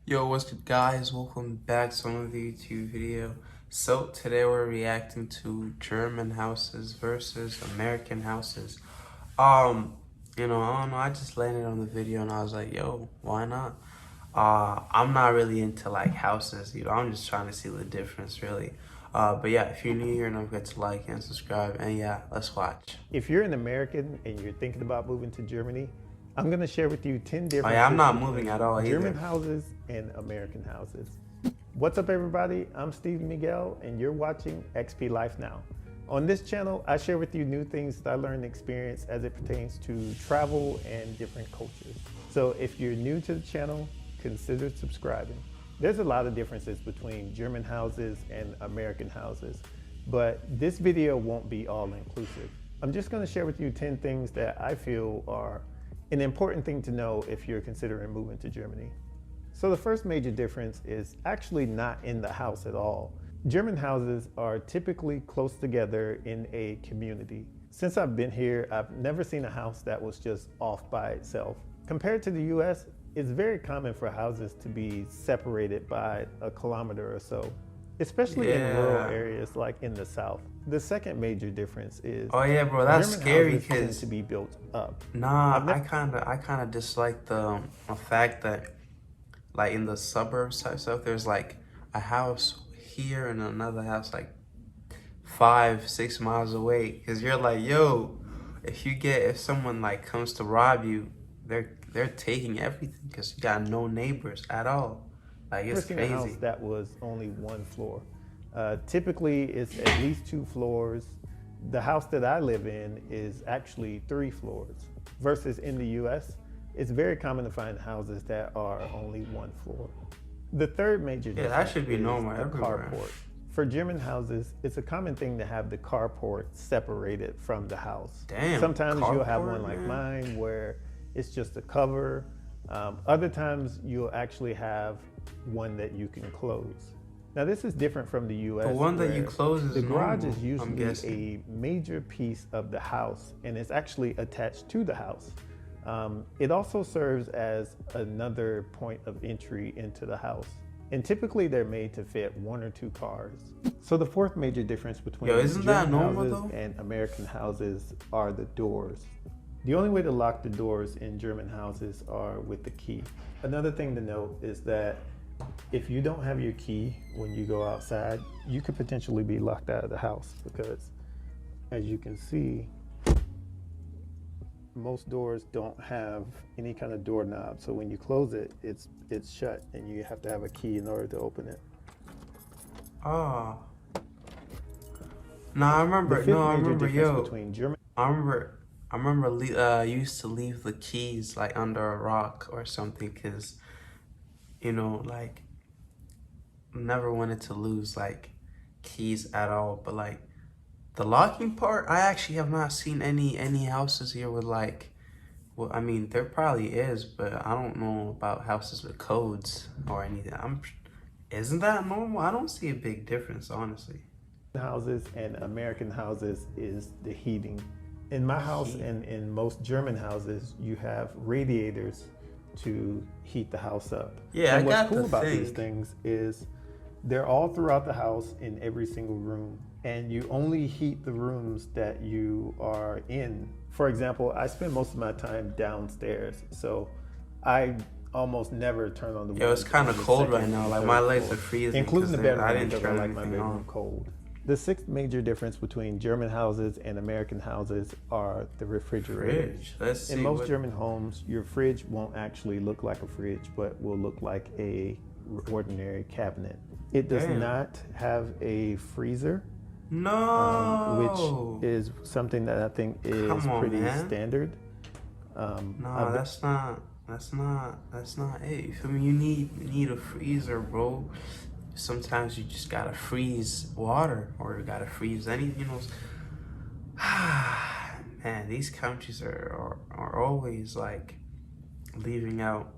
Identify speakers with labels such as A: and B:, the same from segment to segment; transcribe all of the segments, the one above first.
A: Yo, what's good guys? Welcome back to another YouTube video. So today we're reacting to German houses versus American houses. I don't know, I just landed on the video and I was like, yo, why not? I'm not really into like houses, I'm just trying to see the difference really. But yeah, if you're new here, don't forget to like and subscribe, and yeah, let's watch.
B: If you're an American and you're thinking about moving to Germany, I'm going to share with you 10
A: Oh
B: differences
A: yeah, I'm not
B: between
A: moving at all
B: German
A: either.
B: houses and American houses. What's up, everybody? I'm Steven Miguel, and you're watching XP Life Now. On this channel, I share with you new things that I learned and experienced as it pertains to travel and different cultures. So if you're new to the channel, consider subscribing. There's a lot of differences between German houses and American houses, but this video won't be all inclusive. I'm just going to share with you 10 things that I feel are an important thing to know if you're considering moving to Germany. So the first major difference is actually not in the house at all. German houses are typically close together in a community. Since I've been here, I've never seen a house that was just off by itself. Compared to the US, it's very common for houses to be separated by a kilometer or so, especially in rural areas like in the South. The second major difference is
A: Oh yeah, bro, that's
B: German
A: scary
B: houses tend
A: because
B: to be built up.
A: nah, I kinda dislike the fact that like in the suburbs type stuff, there's like a house here and another house like 5-6 miles away. Cause you're like, yo, if someone like comes to rob you, they're taking everything because you got no neighbors at all. Like
B: I've never
A: it's
B: seen a house
A: crazy.
B: that was only one floor. Typically, it's at least 2 floors. The house that I live in is actually 3 floors. Versus in the US, it's very common to find houses that are only 1 floor. The third major difference
A: That should be
B: is
A: normal
B: the
A: everywhere.
B: carport. For German houses, it's a common thing to have the carport separated from the house.
A: Damn,
B: Sometimes you'll have
A: carport,
B: one like
A: man.
B: mine where it's just a cover. Other times you'll actually have one that you can close. Now this is different from the US.
A: The one that you close is
B: the garage
A: normal,
B: is
A: I'm
B: usually
A: guessing.
B: a major piece of the house and it's actually attached to the house. It also serves as another point of entry into the house. And typically they're made to fit 1 or 2 cars. So the fourth major difference between
A: Isn't that
B: German
A: normal,
B: houses
A: though?
B: and American houses are the doors. The only way to lock the doors in German houses are with the key. Another thing to note is that if you don't have your key when you go outside, you could potentially be locked out of the house because, as you can see, most doors don't have any kind of doorknob. So when you close it, it's shut and you have to have a key in order to open it.
A: Oh. No, I remember.
B: Between German
A: I remember. I used to leave the keys like under a rock or something, cause like never wanted to lose like keys at all. But like the locking part, I actually have not seen any houses here with like. Well, I mean, there probably is, but I don't know about houses with codes or anything. Isn't that normal? I don't see a big difference, honestly.
B: houses and American houses is the heating. In my house and in most German houses, you have radiators to heat the house up.
A: Yeah,
B: and
A: I got
B: what's cool
A: the
B: about
A: thing.
B: these things is they're all throughout the house in every single room, and you only heat the rooms that you are in. For example, I spend most of my time downstairs, so I almost never turn on the
A: Yo, it's kind of cold right now. Like my legs are freezing.
B: including the bedroom
A: I didn't
B: because I
A: turn
B: like my
A: anything
B: bedroom
A: on.
B: cold. The sixth major difference between German houses and American houses are the refrigerators.
A: Fridge. Let's see.
B: In most German homes, your fridge won't actually look like a fridge, but will look like a ordinary cabinet. It does not have a freezer.
A: No.
B: Which is something that I think is pretty standard.
A: No, that's not it. You feel me? You need a freezer, bro. Sometimes you just gotta freeze water or you gotta freeze anything, Man, these countries are always like leaving out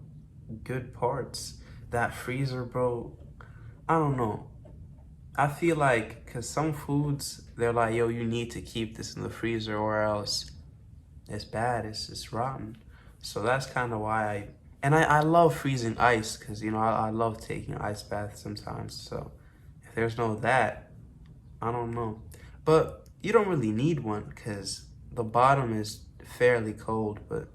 A: good parts. That freezer, bro, I don't know. I feel like, cause some foods, they're like, yo, you need to keep this in the freezer or else it's bad, it's rotten. So that's kind of why And I love freezing ice because, you know, I love taking ice baths sometimes. So if there's no that, I don't know. But you don't really need one because the bottom is fairly cold. But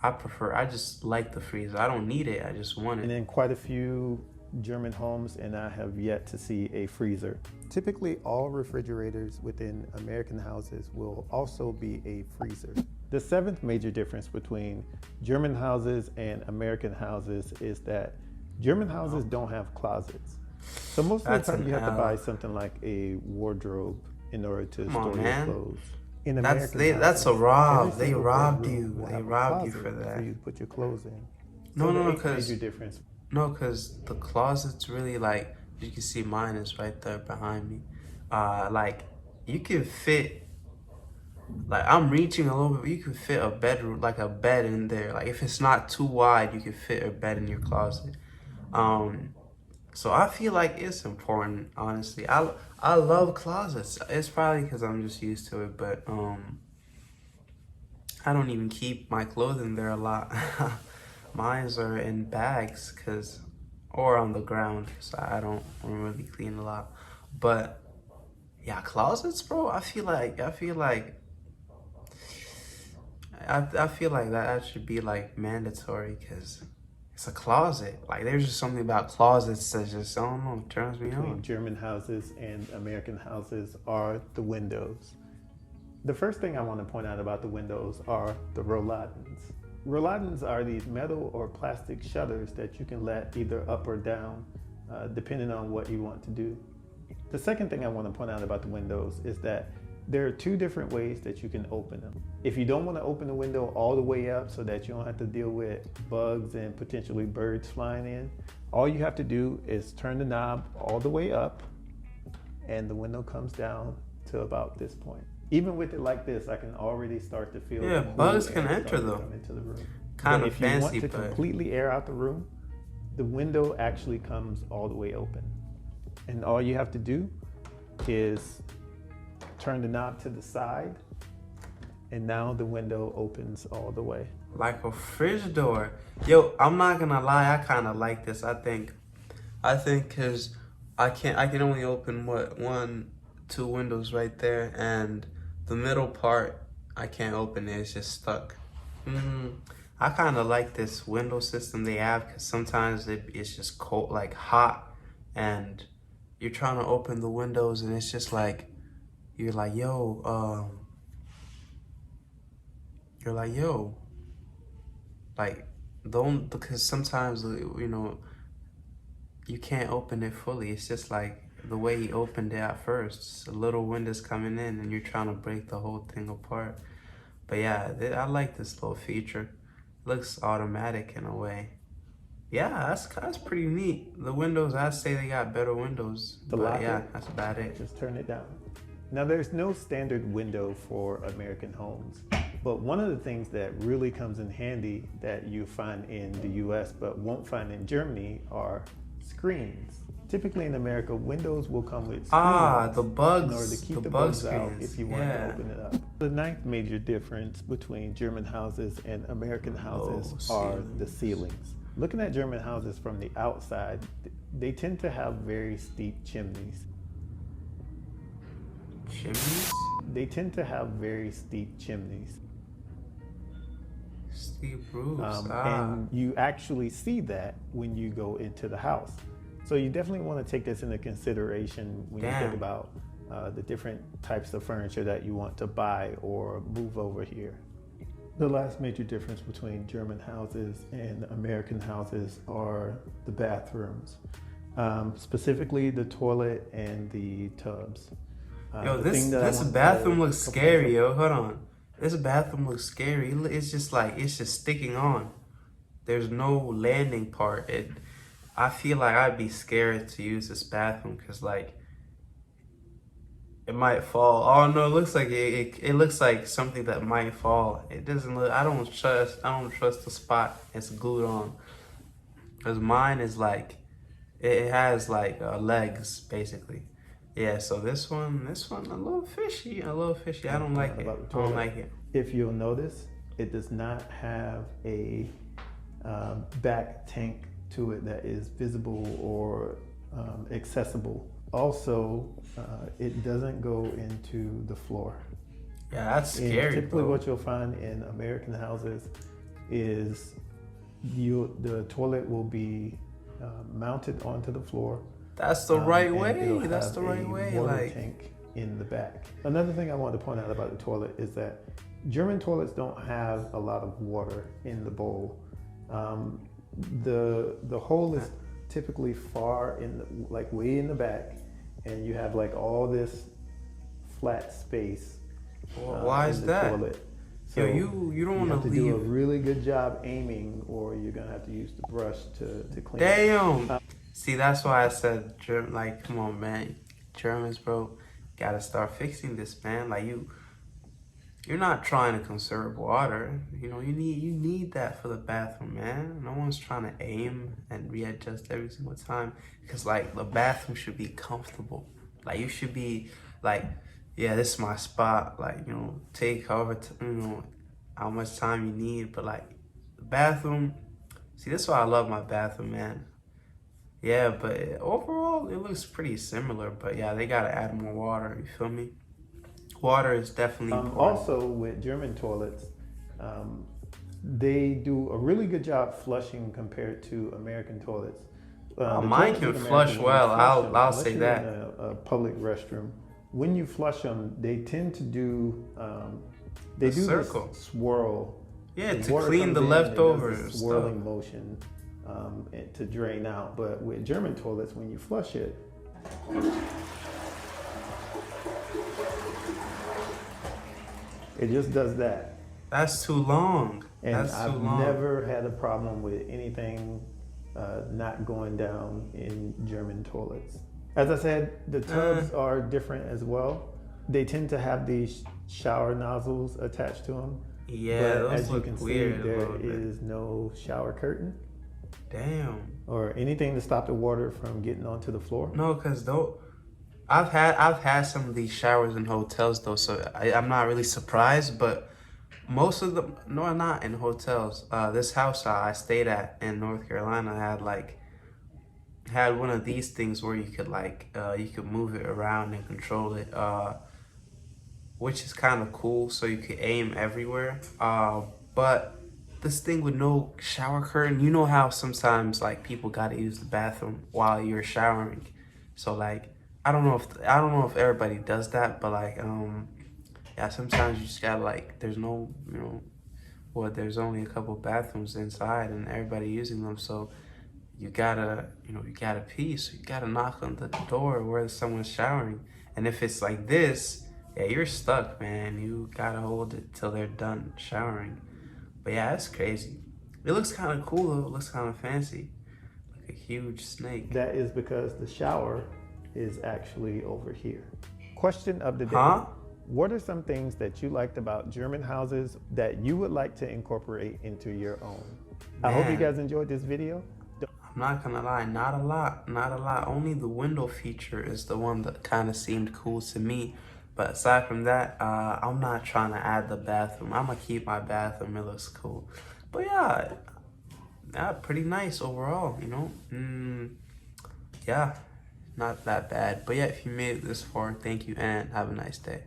A: I just like the freezer. I don't need it. I just want
B: And
A: it.
B: in quite a few German homes, and I have yet to see a freezer. Typically, all refrigerators within American houses will also be a freezer. The seventh major difference between German houses and American houses is that German houses don't have closets. So most of
A: That's
B: the time
A: an
B: you have to buy
A: L.
B: something like a wardrobe in order to
A: Come on,
B: store your
A: man.
B: clothes. In
A: That's
B: American
A: that's a
B: houses, every
A: rob. They
B: single
A: robbed
B: bedroom
A: you.
B: will
A: They
B: have a
A: robbed you
B: closet
A: for
B: for
A: that.
B: you to put your clothes in. So
A: No,
B: the
A: no, no,
B: eighth major
A: because
B: difference.
A: no, because the closet's really like you can see mine is right there behind me. Like you can fit like I'm reaching a little bit. You can fit a bedroom like a bed in there. Like if it's not too wide, you can fit a bed in your closet. Um, so I feel like it's important. Honestly, I love closets. It's probably because I'm just used to it, but I don't even keep my clothing there a lot. Mines are in bags, cause or on the ground, so I don't really clean a lot. But yeah, closets, bro. I feel like that should be like mandatory, cause it's a closet. Like there's just something about closets that just I don't know turns me
B: Between
A: on.
B: German houses and American houses are the windows. The first thing I want to point out about the windows are the rolladens. Rolladens are these metal or plastic shutters that you can let either up or down, depending on what you want to do. The second thing I want to point out about the windows is that there are two different ways that you can open them. If you don't want to open the window all the way up so that you don't have to deal with bugs and potentially birds flying in, all you have to do is turn the knob all the way up and the window comes down to about this point. Even with it like this, I can already start to feel
A: Yeah,
B: the cool
A: bugs can
B: air
A: enter
B: starting to
A: though.
B: come into the room.
A: Kind
B: But
A: of
B: if you want
A: fancy,
B: to
A: but
B: completely air out the room, the window actually comes all the way open. And all you have to do is turn the knob to the side, and now the window opens all the way.
A: like a fridge door. Yo, I'm not gonna lie, I kind of like this. I think because I can only open what one, two windows right there, and the middle part I can't open it. It's just stuck. Mm, I kind of like this window system they have because sometimes it's just cold, like hot, and you're trying to open the windows, and it's just like you're like, yo, you're like, yo, like don't because sometimes you know you can't open it fully. It's just like the way he opened it at first. A little window's coming in and you're trying to break the whole thing apart. But yeah, I like this little feature. Looks automatic in a way. Yeah, that's pretty neat. The windows, I'd say they got better windows.
B: To
A: But
B: lock
A: yeah,
B: it,
A: that's about it.
B: just turn it down. Now, there's no standard window for American homes, but one of the things that really comes in handy that you find in the US but won't find in Germany are screens. Typically in America, windows will come with screens
A: Ah, the
B: in order to
A: bugs,
B: keep
A: the
B: the
A: bug
B: bugs out
A: screens.
B: if you want to
A: Yeah.
B: open it up. The ninth major difference between German houses and American houses are the ceilings. Looking at German houses from the outside, they tend to have very steep chimneys.
A: Chimneys?
B: They tend to have very steep chimneys.
A: Steep roofs.
B: And you actually see that when you go into the house. So you definitely want to take this into consideration when you think about the different types of furniture that you want to buy or move over here. The last major difference between German houses and American houses are the bathrooms, specifically the toilet and the tubs.
A: Yo, this bathroom looks scary, yo. Hold on. This bathroom looks scary. It's just like, it's just sticking on. There's no landing part. I feel like I'd be scared to use this bathroom because like, it might fall. Oh no, it looks like it looks like something that might fall. It doesn't look, I don't trust the spot it's glued on. Cause mine is like, it has like legs basically. Yeah, so this one, a little fishy, I don't like it. I don't like it.
B: If you'll notice, it does not have a back tank to it that is visible or accessible. Also, it doesn't go into the floor.
A: Yeah, that's
B: And
A: scary,
B: typically
A: bro.
B: what you'll find in American houses is the toilet will be mounted onto the floor.
A: That's the right
B: And it'll
A: way. That's
B: have
A: the
B: a
A: right way.
B: water
A: Like,
B: tank in the back. Another thing I wanted to point out about the toilet is that German toilets don't have a lot of water in the bowl. The hole is typically far in the, like way in the back, and you have like all this flat space
A: why
B: in
A: is
B: the
A: that?
B: toilet. So
A: Yo, you don't
B: you
A: want
B: have
A: to
B: to do a
A: leave.
B: really good job aiming, or you're gonna have to use the brush to clean it.
A: Damn. See, that's why I said, like, come on, man. Germans, bro, gotta start fixing this, man. Like, you're not trying to conserve water. You know, you need that for the bathroom, man. No one's trying to aim and readjust every single time. Because, like, the bathroom should be comfortable. Like, you should be, like, yeah, this is my spot. Like, you know, take however, you know, how much time you need. But, like, the bathroom, see, this is why I love my bathroom, man. Yeah, but overall, it looks pretty similar. But, yeah, they gotta add more water. You feel me? Water is definitely important.
B: Also, with German toilets, they do a really good job flushing compared to American toilets. The
A: Mine
B: toilets
A: can
B: in
A: flush
B: America, when you
A: well.
B: flush them,
A: I'll
B: unless
A: say
B: you're in
A: that.
B: a public restroom, when you flush them, they tend to do they
A: A
B: do
A: circle.
B: this swirl.
A: Yeah,
B: The
A: to
B: water
A: clean
B: comes
A: the
B: in and it does
A: leftovers
B: this
A: stuff.
B: swirling motion to drain out. But with German toilets, when you flush it, it just does that.
A: That's too long.
B: And
A: That's too
B: I've
A: long.
B: never had a problem with anything not going down in German toilets. As I said, the tubs are different as well. They tend to have these shower nozzles attached to them.
A: Yeah,
B: but
A: those
B: as you
A: look
B: can see,
A: weird a
B: there
A: little bit.
B: is no shower curtain
A: Damn.
B: or anything to stop the water from getting onto the floor.
A: No, cause though I've had some of these showers in hotels though, so I'm not really surprised. But most of them, no, not in hotels. This house I stayed at in North Carolina had one of these things where you could you could move it around and control it. Which is kind of cool, so you could aim everywhere. But this thing with no shower curtain, you know how sometimes like people gotta use the bathroom while you're showering. So like I don't know if everybody does that, but like yeah, sometimes you just gotta like there's no there's only a couple bathrooms inside and everybody using them, so you gotta pee, so you gotta knock on the door where someone's showering. And if it's like this, yeah, you're stuck, man. You gotta hold it till they're done showering. But yeah, that's crazy. It looks kind of cool though. It looks kind of fancy, like a huge snake.
B: That is because the shower is actually over here. Question of the day.
A: Huh?
B: What are some things that you liked about German houses that you would like to incorporate into your own? I hope you
A: Man.
B: guys enjoyed this video.
A: I'm not gonna lie, not a lot. Only the window feature is the one that kind of seemed cool to me. But aside from that, I'm not trying to add the bathroom. I'm gonna keep my bathroom. It looks cool. But yeah, pretty nice overall. Yeah, not that bad. But yeah, if you made it this far, thank you and have a nice day.